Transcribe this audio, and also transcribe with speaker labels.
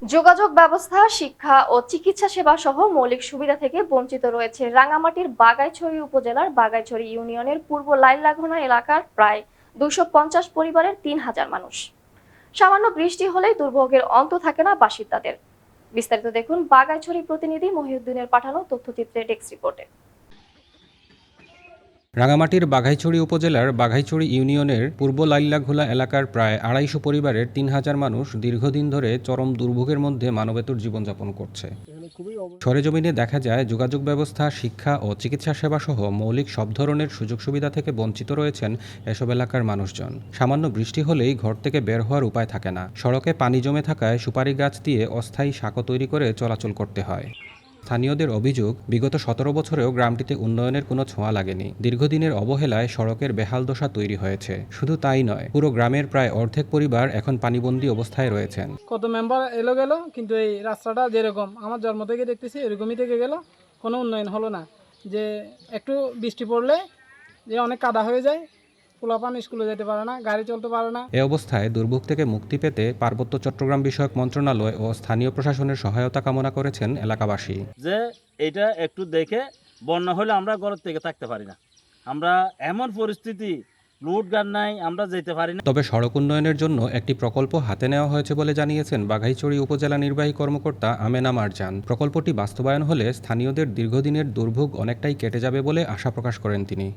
Speaker 1: যোগাযোগ ব্যবস্থা, শিক্ষা ও চিকিৎসা সেবা সহ মৌলিক সুবিধা থেকে বঞ্চিত রয়েছে রাঙ্গামাটির বাগাইছড়ি উপজেলার বাগাইছড়ি ইউনিয়নের পূর্ব লাইলাঘোনা এলাকার প্রায় 250 পরিবারের 3000 মানুষ। সামান্য বৃষ্টি হলেই দুর্ভোগের অন্ত থাকে না বাসিন্দাদের। বিস্তারিত দেখুন বাগাইছড়ি প্রতিনিধি মহিউদ্দিনের পাঠানো তথ্যচিত্রে ডেস্ক রিপোর্টে।
Speaker 2: রাঙ্গামাটির বাঘাইছড়ি উপজেলার বাঘাইছড়ি ইউনিয়নের পূর্ব লাইলাঘোলা এলাকার প্রায় 250 পরিবারের 3000 মানুষ দীর্ঘদিন ধরে চরম দুর্ভোগের মধ্যে মানবেতর জীবনযাপন করছে। সরেজমিনে দেখা যায় যোগাযোগ ব্যবস্থা, শিক্ষা ও চিকিৎসা সেবা সহ মৌলিক সব ধরনের সুযোগ সুবিধা থেকে বঞ্চিত রয়েছেন এসব এলাকার মানুষজন। সামান্য বৃষ্টি হলেই ঘর থেকে বের হওয়ার উপায় থাকে না। সড়কে পানি জমে থাকায় সুপারি গাছ দিয়ে অস্থায়ী সাঁকো তৈরি করে চলাচল করতে হয়। স্থানীয়দের অভিযোগ, বিগত 17 বছরেও গ্রামটিতে উন্নয়নের কোনো ছোঁয়া লাগেনি। দীর্ঘদিনের অবহেলায় সড়কের বেহাল দশা তৈরি হয়েছে। শুধু তাই নয়, পুরো গ্রামের প্রায় অর্ধেক পরিবার এখন পানিবন্দী অবস্থায় রয়েছেন।
Speaker 3: কত মেম্বার এলো গেল, কিন্তু এই রাস্তাটা যেরকম আমার জন্ম থেকে দেখতেছি এরকমই থেকে গেল, কোনো উন্নয়ন হলো না। যে একটু বৃষ্টি পড়লে যে অনেক কাদা হয়ে যায়, পোলাপান স্কুলে যেতে পারে না, গাড়ি চলতে পারে না।
Speaker 2: এ অবস্থায় দুর্ভোগ থেকে মুক্তি পেতে পার্বত্য চট্টগ্রাম বিষয়ক মন্ত্রণালয় ও স্থানীয় প্রশাসনের সহায়তা কামনা করেছেন এলাকাবাসী।
Speaker 4: যে এটা একটু দেখে, বন্যা হলে আমরা ঘরের থেকে থাকতে পারি না, আমরা এমন পরিস্থিতি, লুট গান নাই, আমরা যেতে পারি না।
Speaker 2: তবে সড়ক উন্নয়নের জন্য একটি প্রকল্প হাতে নেওয়া হয়েছে বলে জানিয়েছেন বাঘাইছড়ি উপজেলা নির্বাহী কর্মকর্তা আমেনা মারজান। প্রকল্পটি বাস্তবায়ন হলে স্থানীয়দের দীর্ঘদিনের দুর্ভোগ অনেকটাই কেটে যাবে বলে আশা প্রকাশ করেন তিনি।